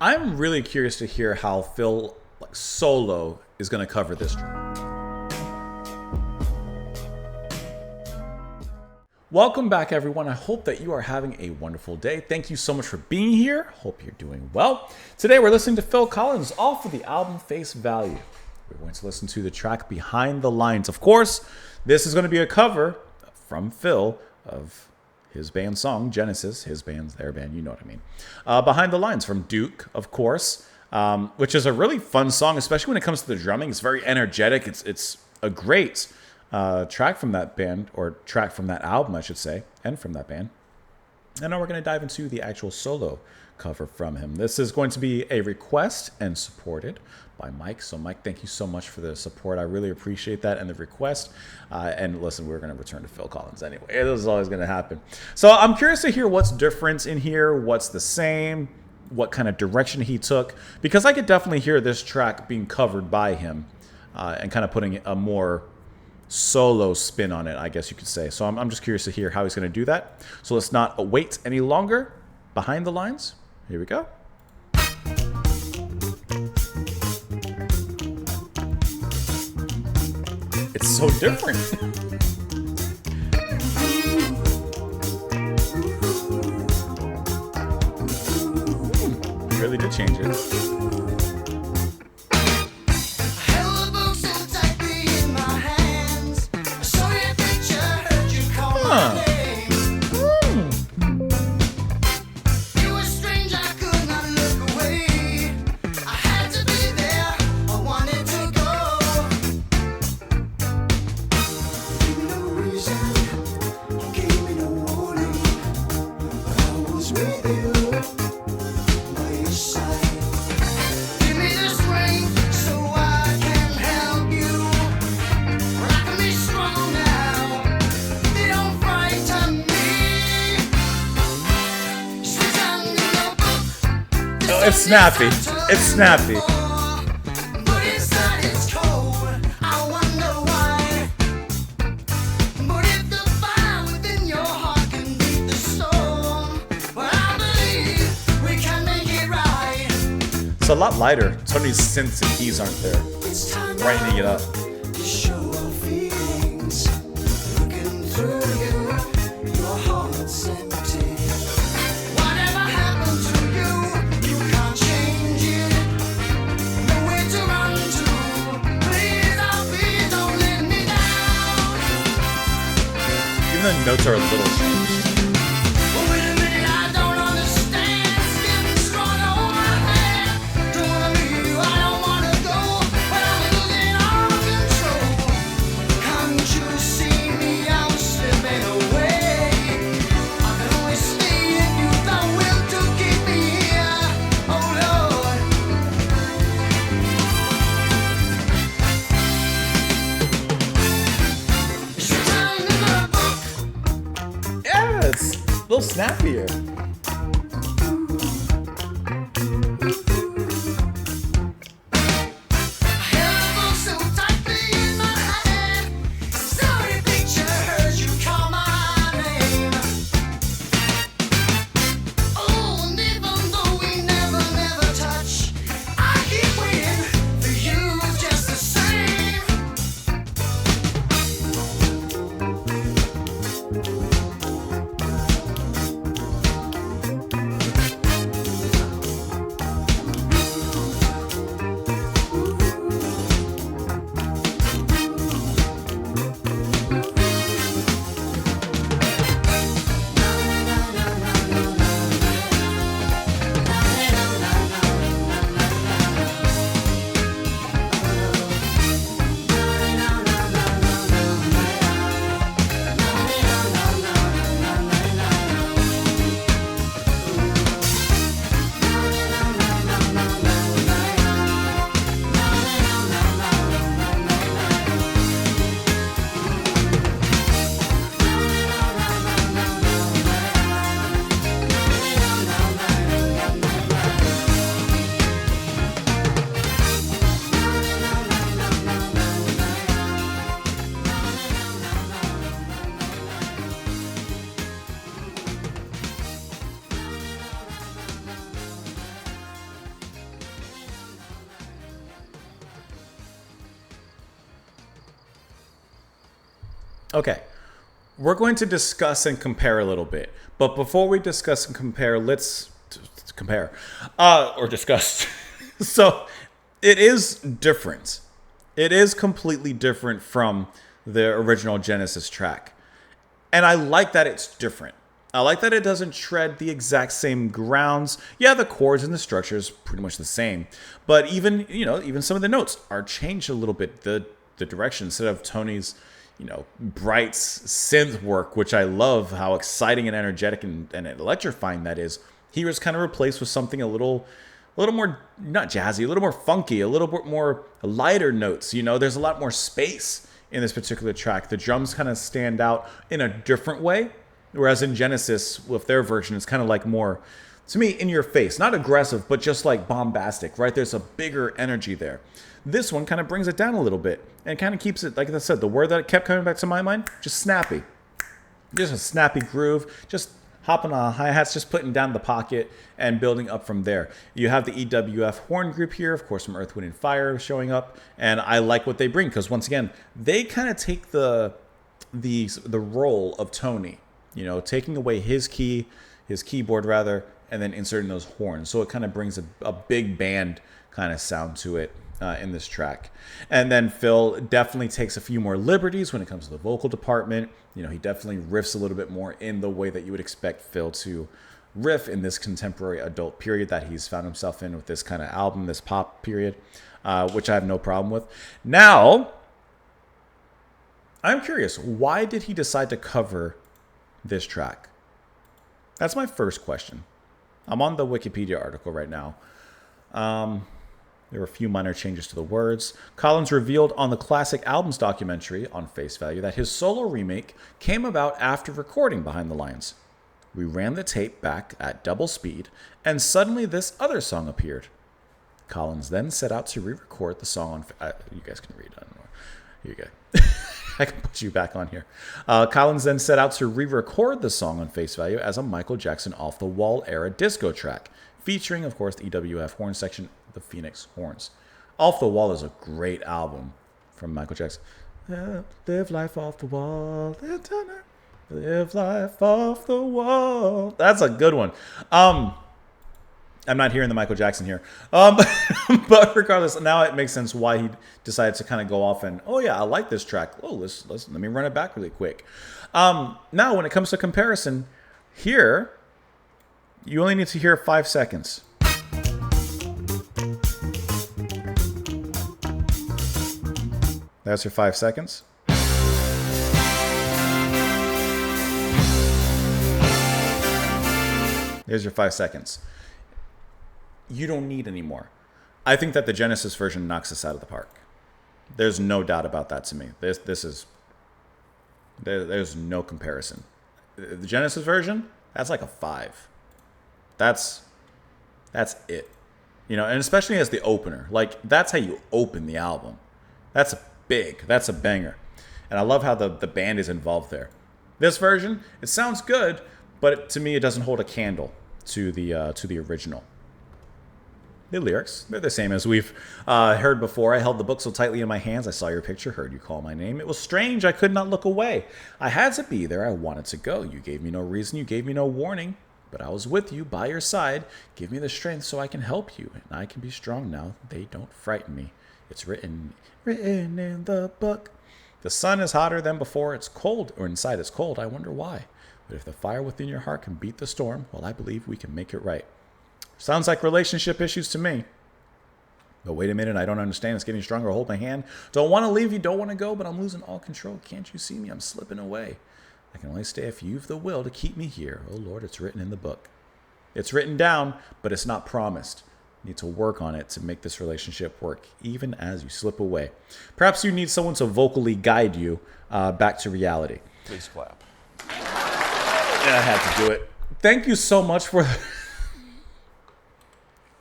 I'm really curious to hear how Phil solo is going to cover this track. Welcome back, everyone. I hope that you are having a wonderful day. Thank you so much for being here. Hope you're doing well. Today we're listening to Phil Collins off of the album Face Value. We're going to listen to the track Behind the Lines. Of course, this is going to be a cover from Phil of his band song, Genesis. His band's their band, you know what I mean. Behind the Lines from Duke, of course, which is a really fun song, especially when it comes to the drumming. It's very energetic. It's a great track from that band, or track from that album, I should say, and from that band. And now we're going to dive into the actual solo cover from him. This is going to be a request and supported by Mike. So Mike, thank you so much for the support. I really appreciate that and the request. And listen, we're going to return to Phil Collins anyway. This is always going to happen. So I'm curious to hear what's different in here, what's the same, what kind of direction he took, because I could definitely hear this track being covered by him and kind of putting a more solo spin on it, I guess you could say. So I'm just curious to hear how he's going to do that. So let's not wait any longer. Behind the Lines. Here we go. It's so different. Really did change it. It's snappy. It's snappy. It's a lot lighter. Some of these synths and keys aren't there. Brightening it up. Even the notes are a little changed. A little snappier. Okay. We're going to discuss and compare a little bit. But before we discuss and compare, let's compare or discuss. So it is different. It is completely different from the original Genesis track. And I like that it's different. I like that it doesn't tread the exact same grounds. Yeah, the chords and the structure is pretty much the same. But even, even some of the notes are changed a little bit. The direction, instead of Tony's, bright synth work, which I love how exciting and energetic and electrifying that is, he was kind of replaced with something a little more, not jazzy, a little more funky, a little bit more lighter notes. There's a lot more space in this particular track. The drums kind of stand out in a different way, whereas in Genesis, with their version, it's kind of like more, to me, in your face, not aggressive, but just like bombastic, right? There's a bigger energy there. This one kind of brings it down a little bit and kind of keeps it, like I said, the word that kept coming back to my mind, just snappy. Just a snappy groove, just hopping on hi-hats, just putting down the pocket and building up from there. You have the EWF horn group here, of course, from Earth, Wind, and Fire showing up, and I like what they bring because, once again, they kind of take the role of Tony, taking away his keyboard rather, and then inserting those horns. So it kind of brings a big band kind of sound to it. In this track. And then Phil definitely takes a few more liberties when it comes to the vocal department. He definitely riffs a little bit more in the way that you would expect Phil to riff in this contemporary adult period that he's found himself in with this kind of album, this pop period, which I have no problem with. Now, I'm curious, why did he decide to cover this track? That's my first question. I'm on the Wikipedia article right now. There were a few minor changes to the words. Collins revealed on the Classic Albums documentary on Face Value that his solo remake came about after recording Behind the Lines. We ran the tape back at double speed, and suddenly this other song appeared. Collins then set out to re-record the song on... you guys can read. I don't know. Here you go. I can put you back on here. Collins then set out to re-record the song on Face Value as a Michael Jackson off-the-wall era disco track, featuring, of course, the EWF horn section, the Phoenix Horns. Off the Wall is a great album from Michael Jackson. Live life off the wall. Live life off the wall. That's a good one. I'm not hearing the Michael Jackson here. But regardless, now it makes sense why he decided to kind of go off and, oh yeah, I like this track. Oh, let me run it back really quick. Now, when it comes to comparison, here, you only need to hear 5 seconds. That's your 5 seconds. There's your 5 seconds. You don't need any more. I think that the Genesis version knocks this out of the park. There's no doubt about that to me. There's no comparison. The Genesis version, that's like a 5. That's it. And especially as the opener. Like, that's how you open the album. That's big. That's a banger. And I love how the band is involved there. This version, it sounds good, but to me it doesn't hold a candle to the original. The lyrics, they're the same as we've heard before. I held the book so tightly in my hands, I saw your picture, heard you call my name. It was strange, I could not look away. I had to be there, I wanted to go. You gave me no reason, you gave me no warning. But I was with you, by your side. Give me the strength so I can help you. And I can be strong now. They don't frighten me. It's written in the book. The sun is hotter than before. It's cold, or inside it's cold. I wonder why. But if the fire within your heart can beat the storm, well, I believe we can make it right. Sounds like relationship issues to me. But wait a minute, I don't understand. It's getting stronger. Hold my hand. Don't want to leave you, don't want to go, but I'm losing all control. Can't you see me? I'm slipping away. I can only stay if you've the will to keep me here. Oh, Lord, it's written in the book. It's written down, but it's not promised. You need to work on it to make this relationship work, even as you slip away. Perhaps you need someone to vocally guide you back to reality. Please clap. Yeah, I had to do it. Thank you so much for...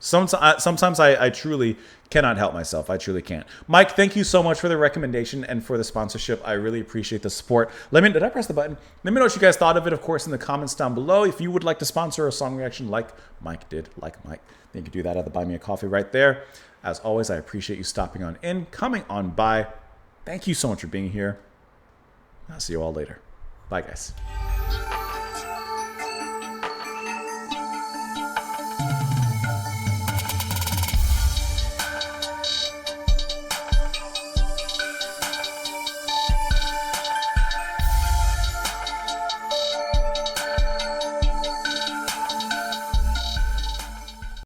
Sometimes I truly cannot help myself. I truly can't. Mike, thank you so much for the recommendation and for the sponsorship. I really appreciate the support. Did I press the button? Let me know what you guys thought of it, of course, in the comments down below. If you would like to sponsor a song reaction like Mike did, then you can do that at the Buy Me a Coffee right there. As always, I appreciate you stopping on in, coming on by. Thank you so much for being here. I'll see you all later. Bye, guys.